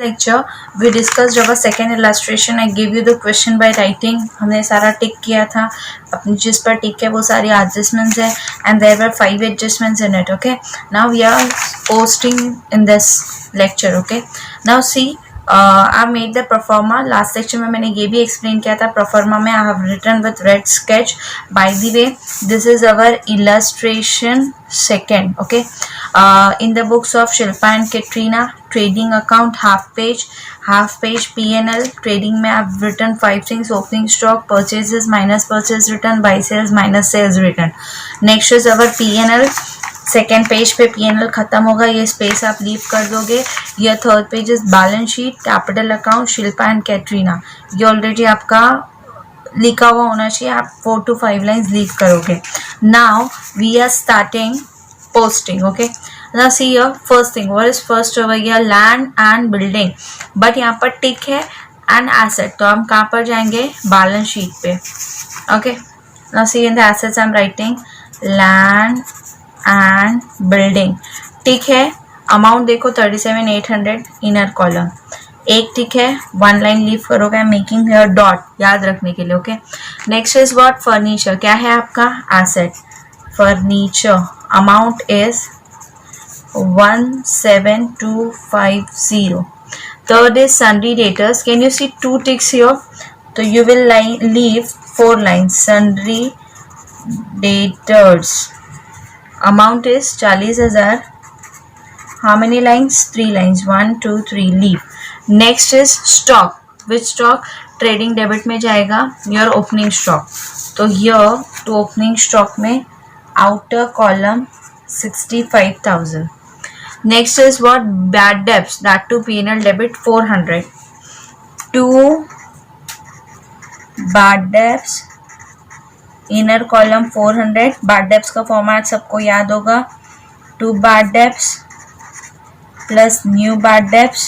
lecture we discussed our second illustration. I gave you the question by writing. हमने सारा टिक किया था, अपनी जिस पर टिक है वो सारी adjustments है, and there were 5 adjustments in it. Okay, now we are posting in this lecture. Okay, now see, I made the proforma. Last lecture में मैंने ये भी explain किया था. Proforma में I have written with red sketch. By the way, this is our illustration second. Okay, in the books of Shilpa and Katrina, trading account half page P&L. trading में I've written 5 things: opening stock, purchases minus purchase return, buy sales minus sales return. Next is our P&L. Second page पे P&L खत्म होगा, ये space आप leave कर दोगे. ये third page is balance sheet, capital account, Shilpa and Katrina. ये already आपका लिखा हुआ होना चाहिए, आप 4 to 5 लाइन्स लीव करोगे. Now we are starting posting. Okay, now see here, first thing, what is first over here? land and building. but यहाँ पर टिक है and asset, तो हम कहाँ पर जाएंगे? बैलेंस शीट पे. okay, now see in the assets I'm writing land and building. टिक है, अमाउंट देखो 37,800 इनर कॉलम. एक टिक है, 1 लाइन लीव करोगे, मेकिंग हेयर डॉट याद रखने के लिए. Okay, next is what? Furniture. क्या है आपका? Asset. Furniture amount is 17250. third is sundry debtors. can you see 2 ticks here? so you will leave 4 lines. sundry debtors amount is 40,000. how many lines? 3 lines. 1 2 3 leave. next is stock. which stock? trading debit में जाएगा your opening stock. तो here to opening stock में outer column 65,000. next is what? bad debts. that to P&L debit 400. 2 bad debts inner column 400. bad debts का format सबको याद होगा. 2 bad debts plus new bad debts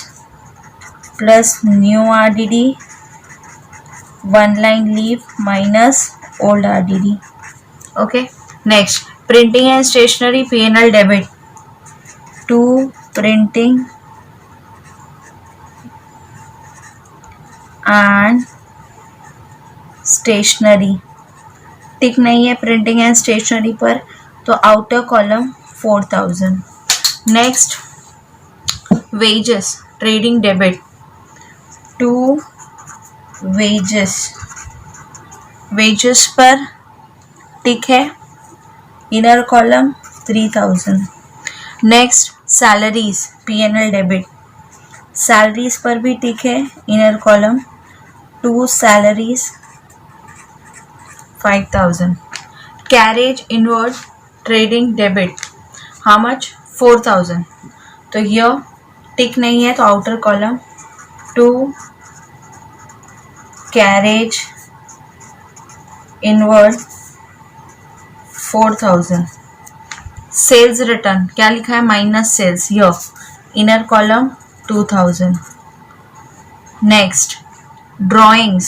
plus new RDD, 1 line leave minus old RDD. okay, next printing and stationery P&L debit. 2 printing and stationery. टिक नहीं है printing and stationery पर, तो outer column 4000. Next wages trading debit. 2 wages पर टिक है, inner column 3000. Next salaries P&L debit. Salaries पर भी टिक है, inner column 2 salaries 5,000. carriage inward trading debit. how much? 4,000. तो ये टिक नहीं है, तो outer column 2 carriage inward 4,000. Sales return क्या लिखा है? Minus sales. ये inner column 2,000. Next drawings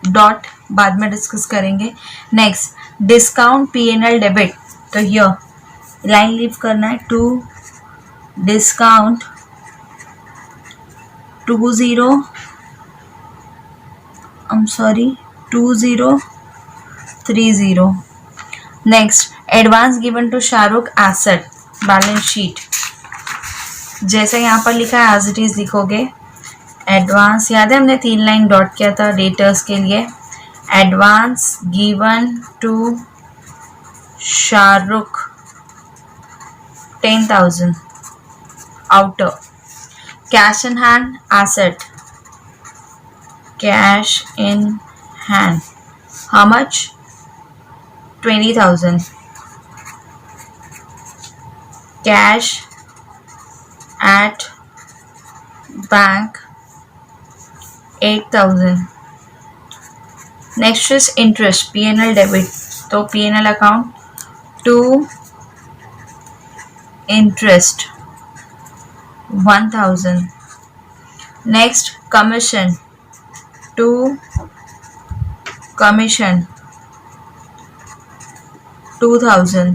dot बाद में डिस्कस करेंगे. Next discount P&L debit. तो ये लाइन लीव करना है. 2 discount 2030. Next advance given to Shahrukh asset balance sheet. जैसे यहाँ पर लिखा है एज इट इज लिखोगे. एडवांस याद है हमने 3 लाइन डॉट किया था डेटर्स के लिए. Advance given to Shahrukh 10,000 outer. Cash in hand asset. Cash in hand how much? 20,000. cash at bank 8,000. next is interest P&L debit. तो P&L account 2 interest 1,000. next commission 2 commission 2,000.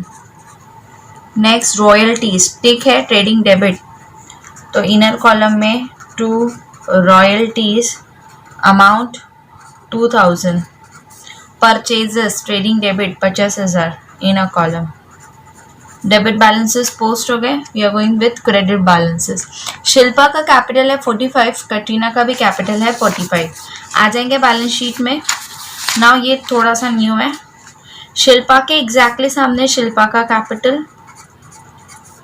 Next royalties टिक है trading debit, तो inner column में to royalties amount 2000. Purchases trading debit 50,000 in a column. Debit balances post हो गए. We are going with credit balances. Shilpa का capital है 45, कटरीना का भी capital है 45. आ जाएंगे बैलेंस शीट में. नाउ ये थोड़ा सा न्यू है. शिल्पा के एग्जैक्टली सामने शिल्पा का कैपिटल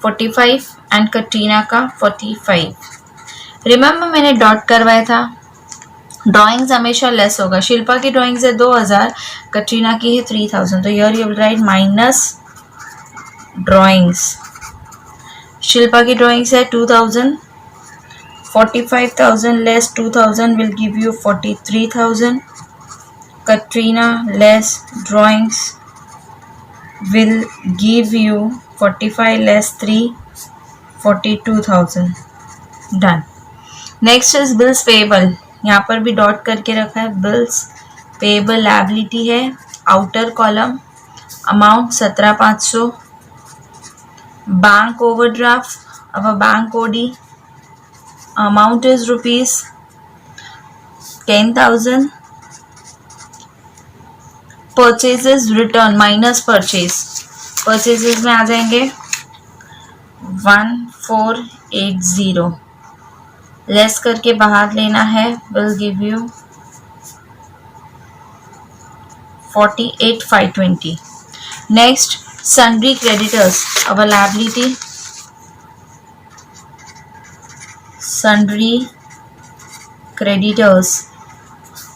45 एंड कटरीना का 45. रिमेंबर मैंने डॉट करवाया था. ड्राइंग्स हमेशा लेस होगा. शिल्पा की ड्राइंग्स है 2000, कटरीना की है 3000. तो here you will write minus drawings. Shilpa की ड्राइंग्स है 2000, 45,000 less 2000 will give you 43,000. Katrina less drawings will give you 45 less 3, 42,000. Done. Next is bills payable. यहाँ पर भी डॉट करके रखा है. बिल्स पेबल लायबिलिटी है. Outer column amount 17,500. Bank overdraft of a bank OD amount is rupees 10,000. Purchases return minus purchase. Purchases में आ जाएंगे 1480. Less करके बाहर लेना है. will give you 48,520. Next, sundry creditors of a liability. Sundry creditors,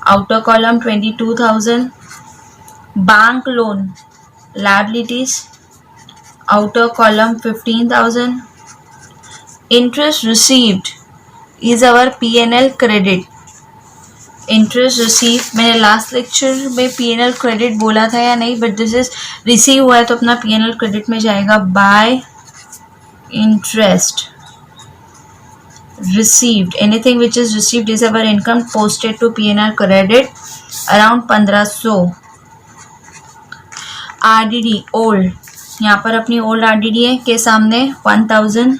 outer column 22,000. Bank loan liabilities, outer column 15,000. Interest received is our P&L credit. Interest receive, मैंने last lecture में P&L credit बोला था या नहीं, बट दिस इज रिसीव हुआ है तो अपना P&L क्रेडिट में जाएगा. Bye interest received, anything which is received is our income posted to P&L credit around 1500. RDD old, यहाँ पर अपनी ओल्ड RDD है के सामने 1000.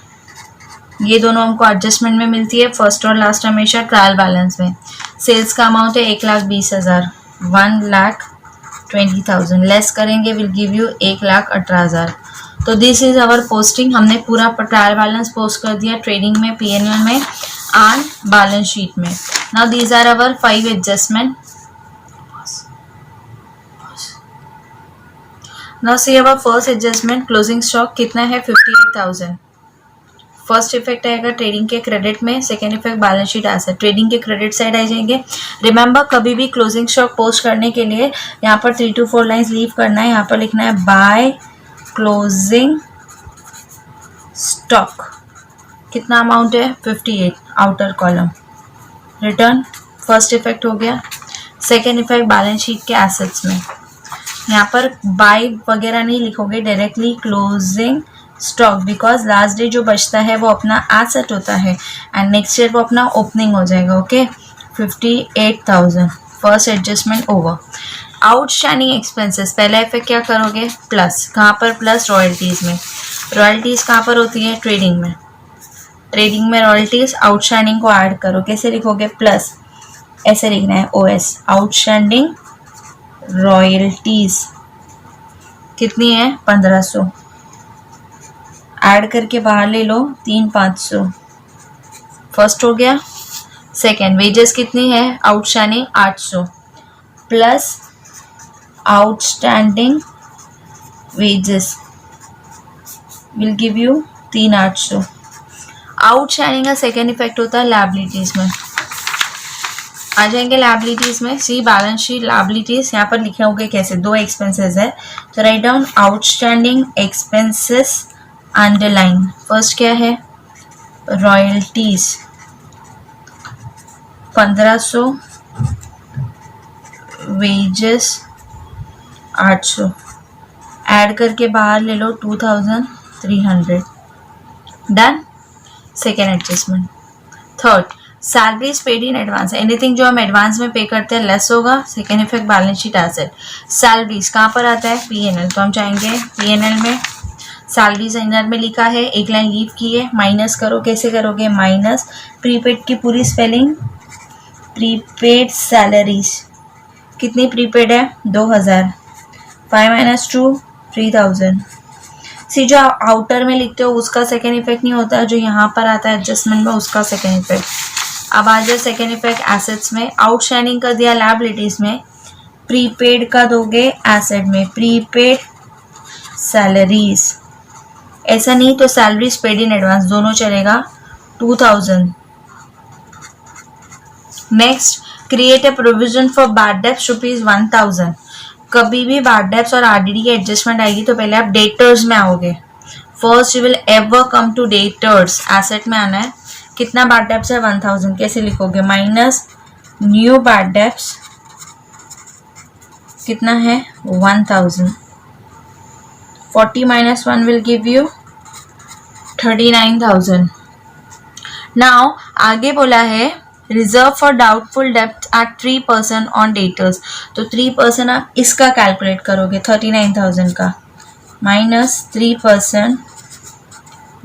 ये दोनों हमको एडजस्टमेंट में मिलती है फर्स्ट और लास्ट हमेशा ट्रायल बैलेंस में. सेल्स का अमाउंट है 1,20,000, 1,20,000 लेस करेंगे विल गिव यू 1,18,000. तो दिस इज आवर पोस्टिंग. हमने पूरा ट्रायल बैलेंस पोस्ट कर दिया ट्रेडिंग में, P&L में एंड बैलेंस शीट में. Now these are our 5 adjustment. Now see our first adjustment. Closing stock कितना है 58,000. फर्स्ट इफेक्ट आएगा ट्रेडिंग के क्रेडिट में. Second effect balance sheet asset. Trading के क्रेडिट साइड आ जाएंगे. रिमेंबर कभी भी क्लोजिंग स्टॉक पोस्ट करने के लिए यहाँ पर 3 to 4 लाइन्स लीव करना है. यहाँ पर लिखना है बाय क्लोजिंग स्टॉक. कितना अमाउंट है 58, outer column. Written first effect हो गया. सेकेंड इफेक्ट बैलेंस शीट के एसेट्स में यहाँ पर बाय वगैरह नहीं लिखोगे, directly closing stock, because last day जो बचता है वो अपना एसेट होता है एंड नेक्स्ट ईयर वो अपना ओपनिंग हो जाएगा. Okay 58,000. First adjustment over. Outstanding expenses, पहला इफेक्ट क्या करोगे प्लस. कहाँ पर प्लस रॉयल्टीज़ में. रॉयल्टीज़ कहाँ पर होती है ट्रेडिंग में. ट्रेडिंग में रॉयल्टीज़ आउटस्टैंडिंग को ऐड करो. कैसे लिखोगे प्लस, ऐसे लिखना है OS. आउटस्टैंडिंग रॉयल्टीज़ कितनी है 1500. ऐड करके बाहर ले लो 3,500. फर्स्ट हो गया. सेकेंड वेजेस कितनी है outstanding 800 plus outstanding wages will give you 3,800. Outstanding का सेकेंड इफेक्ट होता है लायबिलिटीज में. आ जाएंगे लायबिलिटीज में. सी बैलेंस शीट लायबिलिटीज. यहाँ पर लिखे होंगे कैसे, 2 एक्सपेंसेस है तो write down outstanding expenses underline. First क्या है रॉयल्टीज 1500, वेजेस 800. ऐड करके बाहर ले लो 2,300. Done. Second adjustment. Third salaries paid in advance. Anything जो हम एडवांस में पे करते हैं लेस होगा. Second effect balance sheet asset. Salaries कहाँ पर आता है P&L, तो हम चाहेंगे P&L में. सैलरीज इनर में लिखा है, एक लाइन लीव की है, माइनस करो, कैसे करोगे, माइनस प्रीपेड की पूरी स्पेलिंग, प्रीपेड सैलरीज, कितनी प्रीपेड है, 2000, 5 माइनस 2 3000। सी जो आउटर में लिखते हो उसका सेकेंड इफेक्ट नहीं होता, जो यहाँ पर आता है एडजस्टमेंट में उसका सेकेंड इफेक्ट। अब आ जाए सेकेंड इफेक्ट एसेट्स में, आउटस्टैंडिंग कर दिया लायबिलिटीज में, प्रीपेड का दोगे एसेट में, प्रीपेड सैलरीज, ऐसा नहीं तो सैलरीज पेड इन एडवांस दोनों चलेगा, 2000। Next, create a provision for bad debts ₹1000। कभी भी बैड डेब्ट्स और आरडीडी की एडजस्टमेंट आएगी तो पहले आप डेटर्स में आओगे, first you will ever come to debtors, asset में आना है। कितना बैड डेब्ट्स है, 1000, कैसे लिखोगे, माइनस न्यू बैड डेब्ट्स कितना है, 1000, 40 minus 1 will give you 39,000। Now आगे बोला है रिजर्व फॉर डाउटफुल डेब्ट एट 3% ऑन डेटर्स, तो 3% आप इसका कैलकुलेट करोगे 39,000 का, minus 3%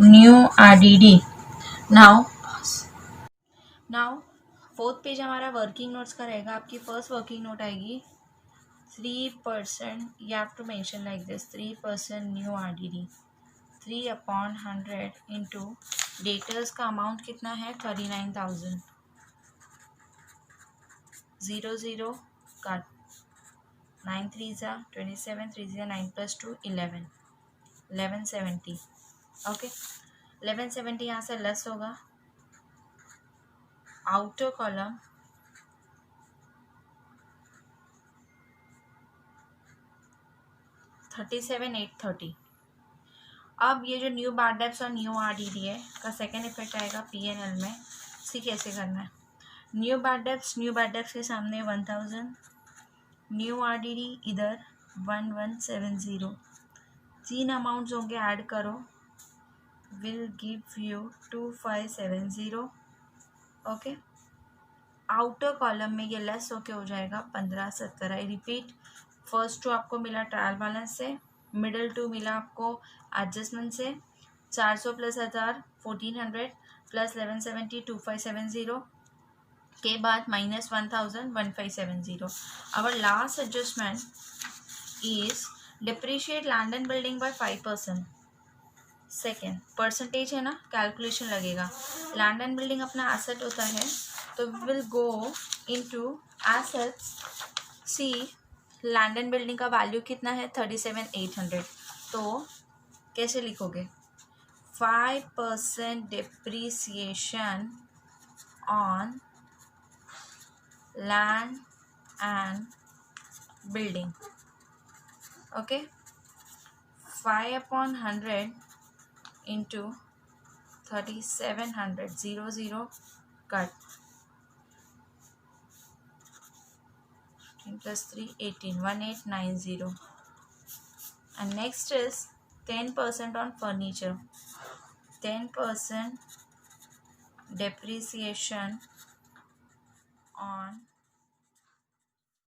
new RDD. Now fourth page हमारा वर्किंग नोट्स का रहेगा। आपकी फर्स्ट वर्किंग नोट आएगी 3%, you have to mention like this, 3% new RDD, 3/100 into debtors का अमाउंट कितना है, 39,000, 0 0 कट, 9 3 27, 3 9 + 2 11, 1170। ओके, 1170 यहाँ से लेस होगा, आउटर कॉलम 37,830। अब ये जो न्यू बैड डेब्ट्स और न्यू आरडीडी है का सेकेंड इफेक्ट आएगा पीएनएल में। सी कैसे करना है, न्यू बैड डेब्ट्स के सामने 1000, न्यू आरडीडी इधर 1170, तीन अमाउंट्स होंगे, ऐड करो, will give you 2570। Okay, outer column में ये लेस होके हो जाएगा 1570। आई रिपीट, फर्स्ट 2 आपको मिला ट्रायल बैलेंस से, मिडल 2 मिला आपको एडजस्टमेंट से, 400 + 1000 1400 प्लस 1170 2570 के बाद minus 1000 1570। Our last adjustment is depreciate land and building by 5%। Second percentage है ना, कैलकुलेशन लगेगा, लैंड एंड बिल्डिंग अपना एसेट होता है तो will go into assets. See land and building का वैल्यू कितना है, 37,800, तो कैसे लिखोगे, 5% depreciation on land and building. Okay, 5/100 into 3700, 0 0 cut, 10 + 3 18, 1890। And next is 10% on furniture, 10% depreciation on